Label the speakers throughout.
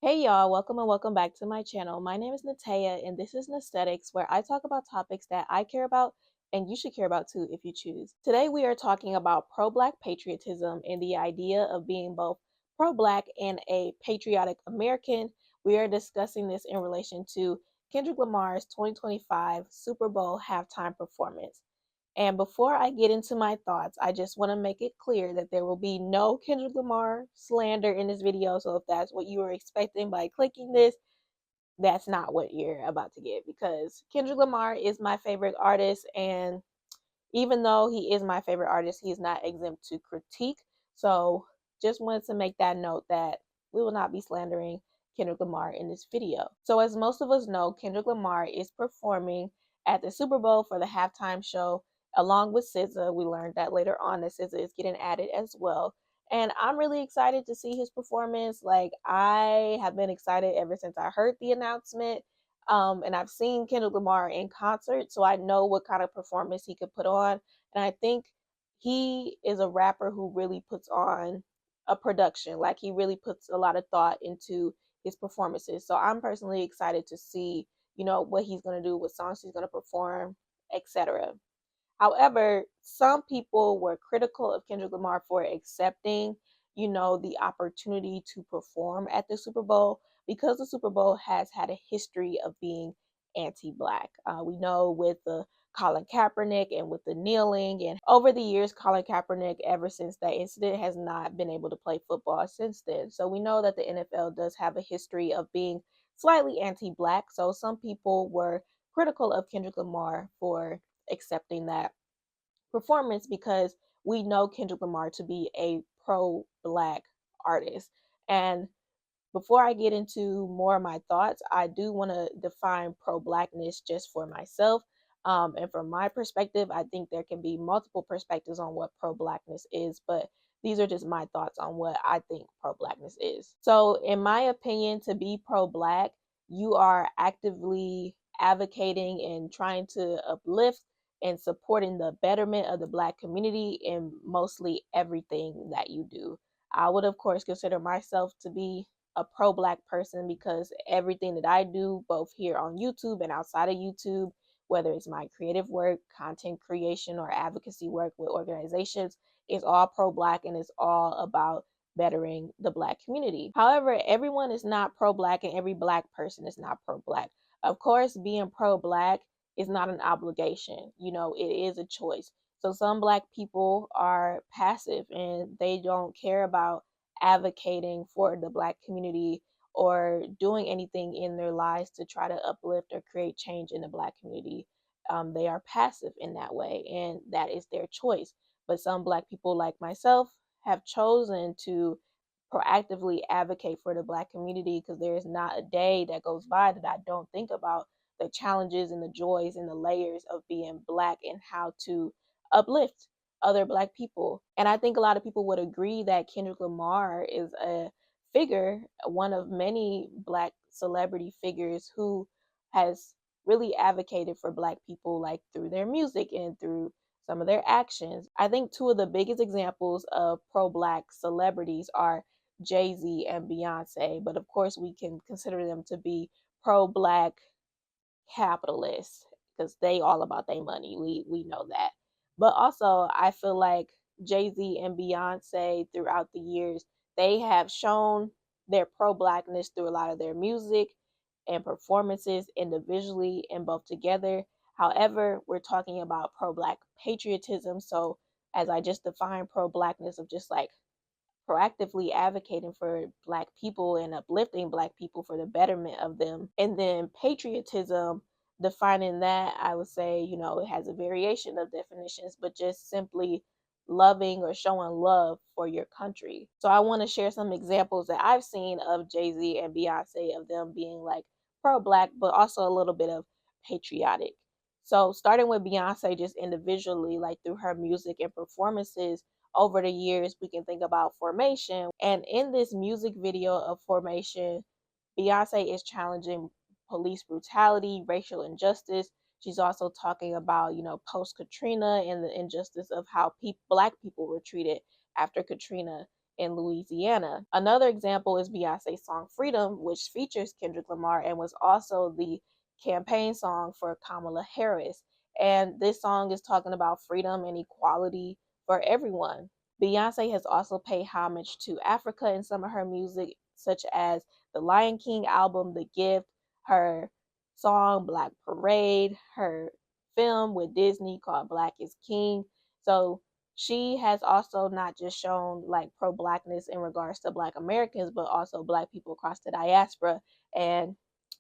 Speaker 1: Hey y'all, welcome and welcome back to my channel. My name is Natea and this is Nesthetics, where I talk about topics that I care about and you should care about too if you choose. Today we are talking about pro-Black patriotism and the idea of being both pro-Black and a patriotic American. We are discussing this in relation to Kendrick Lamar's 2025 Super Bowl halftime performance. And before I get into my thoughts, I just want to make it clear that there will be no Kendrick Lamar slander in this video. So if that's what you were expecting by clicking this, that's not what you're about to get, because Kendrick Lamar is my favorite artist. And even though he is my favorite artist, he is not exempt to critique. So just wanted to make that note that we will not be slandering Kendrick Lamar in this video. So as most of us know, Kendrick Lamar is performing at the Super Bowl for the halftime show along with SZA. We learned that later on that SZA is getting added as well. And I'm really excited to see his performance. Like, I have been excited ever since I heard the announcement. And I've seen Kendrick Lamar in concert, so I know what kind of performance he could put on. And I think he is a rapper who really puts on a production. Like, he really puts a lot of thought into his performances. So I'm personally excited to see, what he's gonna do, what songs he's gonna perform, etc. However, some people were critical of Kendrick Lamar for accepting, the opportunity to perform at the Super Bowl, because the Super Bowl has had a history of being anti-Black. We know with the Colin Kaepernick and with the kneeling, and over the years, Colin Kaepernick, ever since that incident, has not been able to play football since then. So we know that the NFL does have a history of being slightly anti-Black. So some people were critical of Kendrick Lamar for accepting that performance, because we know Kendrick Lamar to be a pro-Black artist. And before I get into more of my thoughts, I do want to define pro-Blackness just for myself. And from my perspective, I think there can be multiple perspectives on what pro-Blackness is, but these are just my thoughts on what I think pro-Blackness is. So, in my opinion, to be pro-Black, you are actively advocating and trying to uplift and supporting the betterment of the Black community in mostly everything that you do. I would, of course, consider myself to be a pro-Black person, because everything that I do, both here on YouTube and outside of YouTube, whether it's my creative work, content creation, or advocacy work with organizations, is all pro-Black and it's all about bettering the Black community. However, everyone is not pro-Black and every Black person is not pro-Black. Of course, being pro-Black is not an obligation. It is a choice. So some Black people are passive and they don't care about advocating for the Black community or doing anything in their lives to try to uplift or create change in the Black community. They are passive in that way, and that is their choice. But some Black people, like myself, have chosen to proactively advocate for the Black community, because there is not a day that goes by that I don't think about the challenges and the joys and the layers of being Black and how to uplift other Black people. And I think a lot of people would agree that Kendrick Lamar is a figure, one of many Black celebrity figures who has really advocated for Black people, like through their music and through some of their actions. I think two of the biggest examples of pro-Black celebrities are Jay-Z and Beyonce, but of course we can consider them to be pro-Black capitalists, because they all about their money. We know that. But also I feel like Jay-Z and Beyonce throughout the years, they have shown their pro-Blackness through a lot of their music and performances, individually and both together. However, we're talking about pro-Black patriotism. So as I just defined, pro-Blackness of just like proactively advocating for Black people and uplifting Black people for the betterment of them. And then patriotism, defining that, I would say, it has a variation of definitions, but just simply loving or showing love for your country. So I want to share some examples that I've seen of Jay-Z and Beyonce, of them being like pro-Black, but also a little bit of patriotic. So starting with Beyonce, just individually, like through her music and performances, over the years, we can think about Formation. And in this music video of Formation, Beyonce is challenging police brutality, racial injustice. She's also talking about, post Katrina and the injustice of how Black people were treated after Katrina. in Louisiana. Another example is Beyonce's song Freedom, which features Kendrick Lamar and was also the campaign song for Kamala Harris. And this song is talking about freedom and equality for everyone. Beyonce has also paid homage to Africa in some of her music, such as the Lion King album, The Gift, her song Black Parade, her film with Disney called Black is King. So she has also not just shown like pro-Blackness in regards to Black Americans, but also Black people across the diaspora. And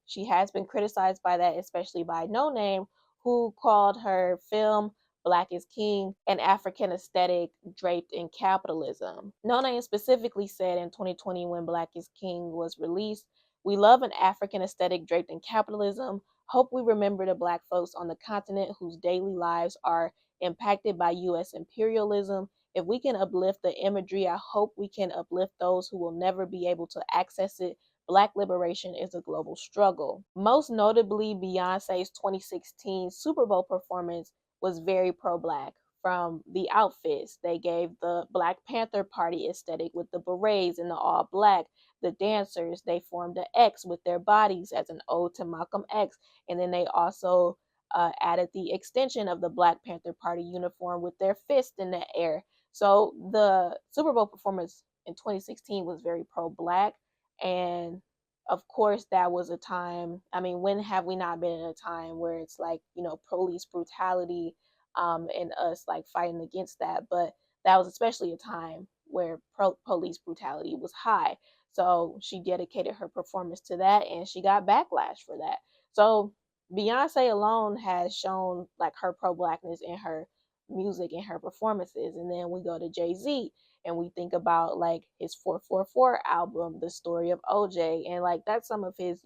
Speaker 1: she has been criticized by that, especially by No Name, who called her film Black is King an African aesthetic draped in capitalism. No Name specifically said in 2020 when Black is King was released, "We love an African aesthetic draped in capitalism. Hope we remember the Black folks on the continent whose daily lives are impacted by US imperialism. If we can uplift the imagery, I hope we can uplift those who will never be able to access it. Black liberation is a global struggle." Most notably, Beyonce's 2016 Super Bowl performance was very pro-Black. From the outfits, they gave the Black Panther Party aesthetic with the berets and the all black. The dancers, they formed an X with their bodies as an ode to Malcolm X. And then they also added the extension of the Black Panther Party uniform with their fist in the air. So the Super Bowl performance in 2016 was very pro-Black. And of course, that was a time, I mean, when have we not been in a time where it's like, police brutality and us like fighting against that? But that was especially a time where police brutality was high. So she dedicated her performance to that and she got backlash for that. So Beyonce alone has shown like her pro-Blackness in her music and her performances. And then we go to Jay-Z and we think about like his 444 album, The Story of OJ, and like that's some of his,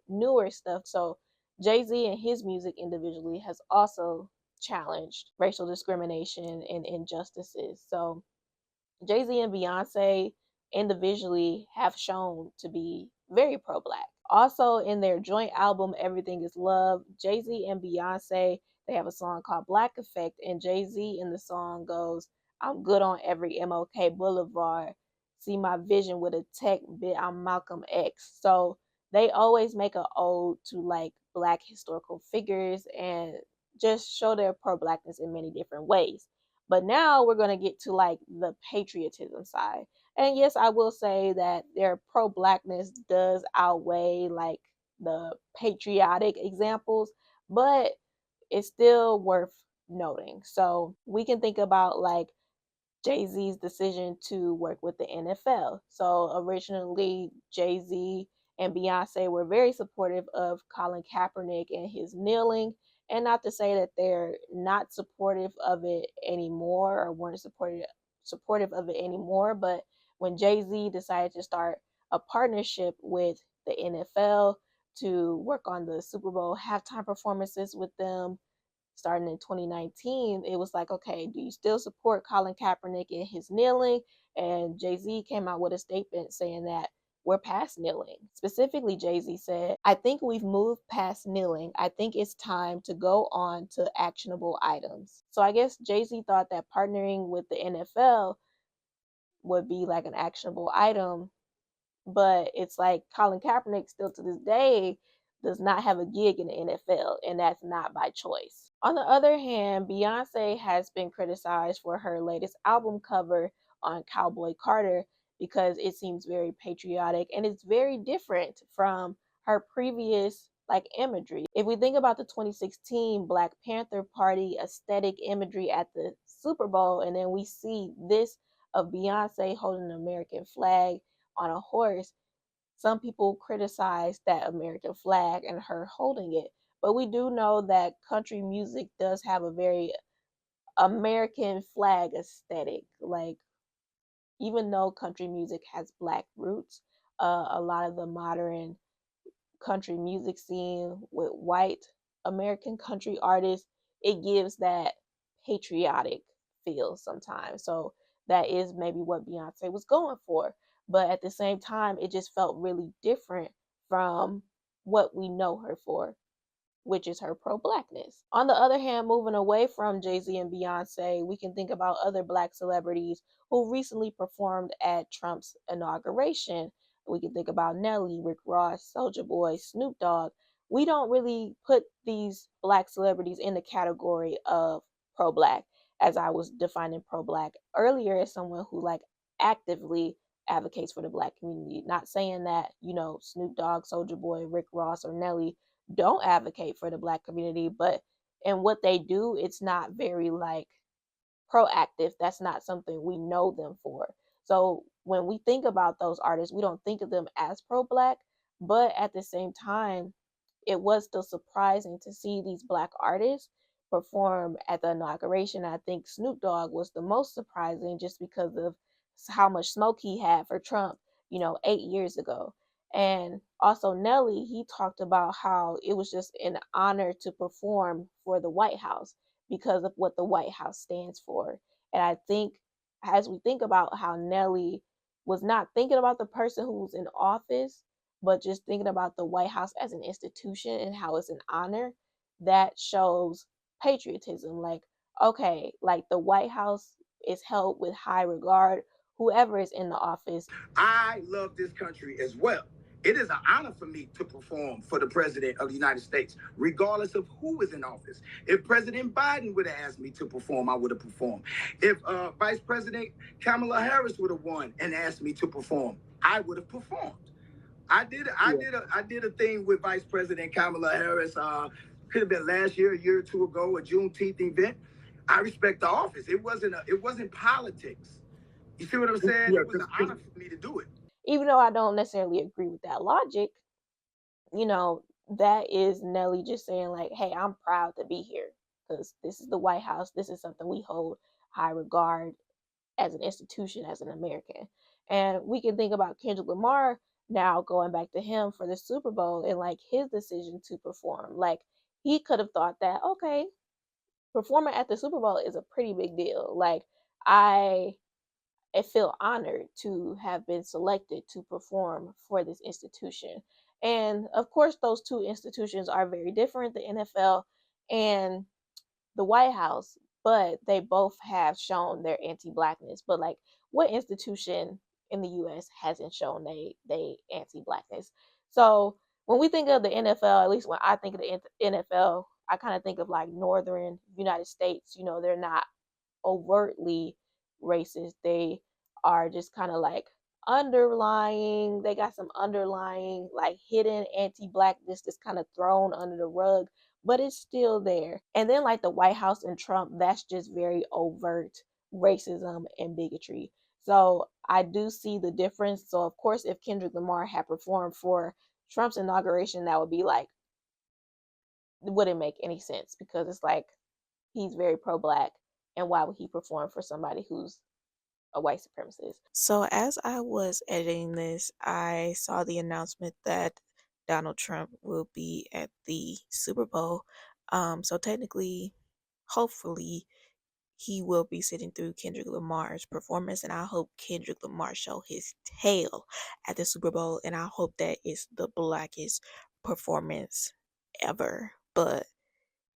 Speaker 1: newer stuff. So Jay-Z and his music individually has also challenged racial discrimination and injustices. So Jay-Z and Beyonce individually have shown to be very pro-Black. Also, in their joint album Everything Is Love, Jay-Z and Beyonce, they have a song called Black Effect, and Jay-Z in the song goes, "I'm good on every MLK Boulevard. See my vision with a tech bit, I'm Malcolm X." So they always make an ode to like Black historical figures and just show their pro-Blackness in many different ways. But now we're going to get to like the patriotism side. And yes, I will say that their pro-Blackness does outweigh like the patriotic examples, but it's still worth noting. So we can think about like Jay-Z's decision to work with the NFL. So originally, Jay-Z and Beyonce were very supportive of Colin Kaepernick and his kneeling. And not to say that they're not supportive of it anymore or weren't supportive of it anymore, but when Jay-Z decided to start a partnership with the NFL to work on the Super Bowl halftime performances with them, starting in 2019, it was like, okay, do you still support Colin Kaepernick and his kneeling? And Jay-Z came out with a statement saying that we're past kneeling. Specifically, Jay-Z said, "I think we've moved past kneeling. I think it's time to go on to actionable items." So I guess Jay-Z thought that partnering with the NFL would be like an actionable item, but it's like Colin Kaepernick still to this day does not have a gig in the NFL, and that's not by choice. On the other hand, Beyonce has been criticized for her latest album cover on Cowboy Carter because it seems very patriotic and it's very different from her previous like imagery. If we think about the 2016 Black Panther Party aesthetic imagery at the Super Bowl, and then we see this of Beyonce holding an American flag on a horse, some people criticize that American flag and her holding it. But we do know that country music does have a very American flag aesthetic. Like, even though country music has Black roots, a lot of the modern country music scene with white American country artists, it gives that patriotic feel sometimes. So that is maybe what Beyonce was going for. But at the same time, it just felt really different from what we know her for. which is her pro-Blackness. On the other hand, moving away from Jay-Z and Beyonce, we can think about other Black celebrities who recently performed at Trump's inauguration. We can think about Nelly, Rick Ross, Soulja Boy, Snoop Dogg. We don't really put these Black celebrities in the category of pro-Black, as I was defining pro-Black earlier as someone who like actively advocates for the Black community. Not saying that, Snoop Dogg, Soulja Boy, Rick Ross, or Nelly don't advocate for the Black community, but in what they do, it's not very like proactive. That's not something we know them for. So when we think about those artists, we don't think of them as pro-Black, but at the same time, it was still surprising to see these Black artists perform at the inauguration. I think Snoop Dogg was the most surprising just because of how much smoke he had for Trump, 8 years ago. And also Nelly, he talked about how it was just an honor to perform for the White House because of what the White House stands for. And I think as we think about how Nelly was not thinking about the person who's in office, but just thinking about the White House as an institution and how it's an honor, that shows patriotism. Like, okay, like the White House is held with high regard, whoever is in the office.
Speaker 2: I love this country as well. It is an honor for me to perform for the president of the United States, regardless of who is in office. If President Biden would have asked me to perform, I would have performed. If Vice President Kamala Harris would have won and asked me to perform, I would have performed. I did a thing with Vice President Kamala Harris. Could have been last year, a year or two ago, a Juneteenth event. I respect the office. It wasn't politics. You see what I'm saying? Yeah, it was an honor for me to do it.
Speaker 1: Even though I don't necessarily agree with that logic, that is Nelly just saying like, hey, I'm proud to be here because this is the White House. This is something we hold high regard as an institution, as an American. And we can think about Kendrick Lamar now, going back to him for the Super Bowl and like his decision to perform. Like he could have thought that, okay, performing at the Super Bowl is a pretty big deal. Like I feel honored to have been selected to perform for this institution. And of course, those two institutions are very different, the NFL and the White House, but they both have shown their anti-blackness. But like, what institution in the U.S. hasn't shown they anti-blackness? So when we think of the NFL, at least when I think of the NFL, I kind of think of like northern United States. They're not overtly racist. They are just kind of like underlying, they got some underlying like hidden anti-blackness that's kind of thrown under the rug, but it's still there. And then like the White House and Trump, that's just very overt racism and bigotry. So I do see the difference. So of course, if Kendrick Lamar had performed for Trump's inauguration, that would be like, it wouldn't make any sense because it's like he's very pro-black, and why would he perform for somebody who's a white supremacist? So as I was editing this, I saw the announcement that Donald Trump will be at the Super Bowl. So technically, hopefully, he will be sitting through Kendrick Lamar's performance, and I hope Kendrick Lamar show his tail at the Super Bowl, and I hope that it's the blackest performance ever. But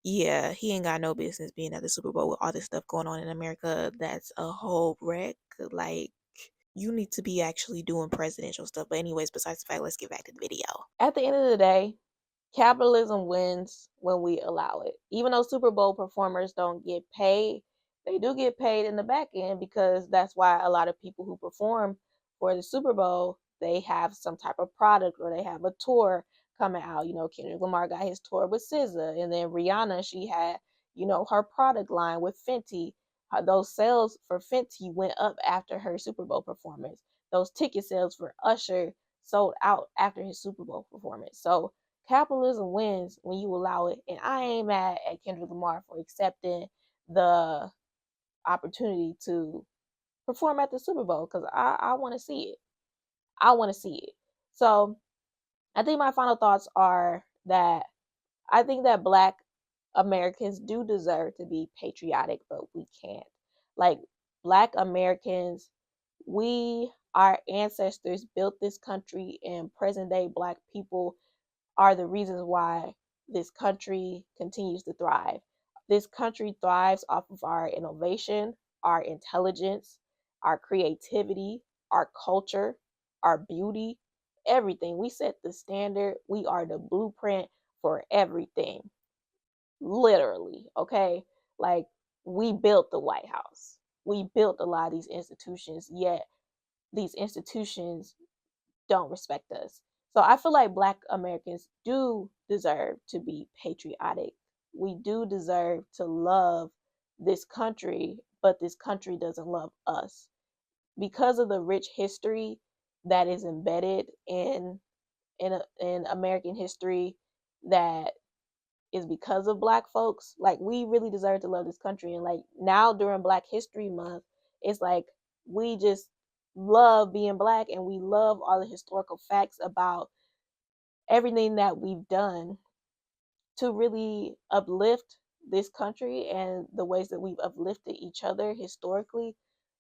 Speaker 1: yeah, he ain't got no business being at the Super Bowl with all this stuff going on in America. That's a whole wreck. Like, you need to be actually doing presidential stuff. But anyways, besides the fact, let's get back to the video. At the end of the day, capitalism wins when we allow it. Even though Super Bowl performers don't get paid, they do get paid in the back end because that's why a lot of people who perform for the Super Bowl, they have some type of product or they have a tour coming out. Kendrick Lamar got his tour with SZA, and then Rihanna, she had, her product line with Fenty. Those sales for Fenty went up after her Super Bowl performance. Those ticket sales for Usher sold out after his Super Bowl performance. So capitalism wins when you allow it, and I ain't mad at Kendrick Lamar for accepting the opportunity to perform at the Super Bowl because I want to see it. I want to see it. So I think my final thoughts are that I think that Black Americans do deserve to be patriotic, but we can't. Like, Black Americans, our ancestors built this country, and present day Black people are the reasons why this country continues to thrive. This country thrives off of our innovation, our intelligence, our creativity, our culture, our beauty, everything. We set the standard. We are the blueprint for everything. Literally, okay? Like, we built the White House. We built a lot of these institutions, yet these institutions don't respect us. So I feel like Black Americans do deserve to be patriotic. We do deserve to love this country, but this country doesn't love us because of the rich history that is embedded in American history, that is because of Black folks. Like, we really deserve to love this country, and like now during Black History Month, it's like we just love being Black, and we love all the historical facts about everything that we've done to really uplift this country and the ways that we've uplifted each other historically.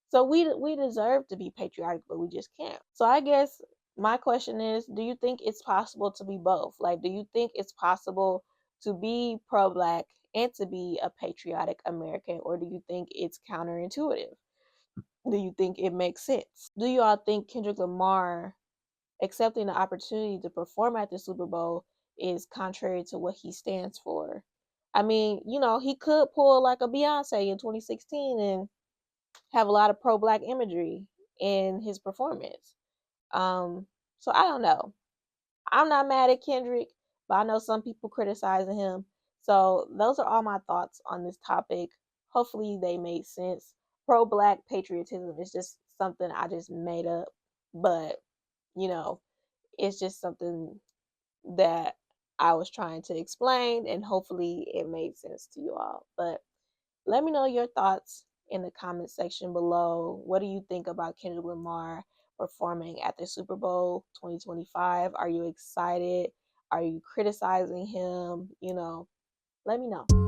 Speaker 1: So we deserve to be patriotic, but we just can't. So I guess my question is, do you think it's possible to be both? Like, do you think it's possible to be pro-Black and to be a patriotic American, or do you think it's counterintuitive? Do you think it makes sense? Do you all think Kendrick Lamar accepting the opportunity to perform at the Super Bowl is contrary to what he stands for? I mean, he could pull like a Beyonce in 2016 and have a lot of pro-Black imagery in his performance. Um, so I don't know. I'm not mad at Kendrick, but I know some people criticizing him. So those are all my thoughts on this topic. Hopefully they made sense. Pro-Black patriotism is just something I just made up, but you know, it's just something that I was trying to explain, and hopefully it made sense to you all. But let me know your thoughts in the comment section below. What do you think about Kendrick Lamar performing at the Super Bowl 2025? Are you excited? Are you criticizing him? Let me know.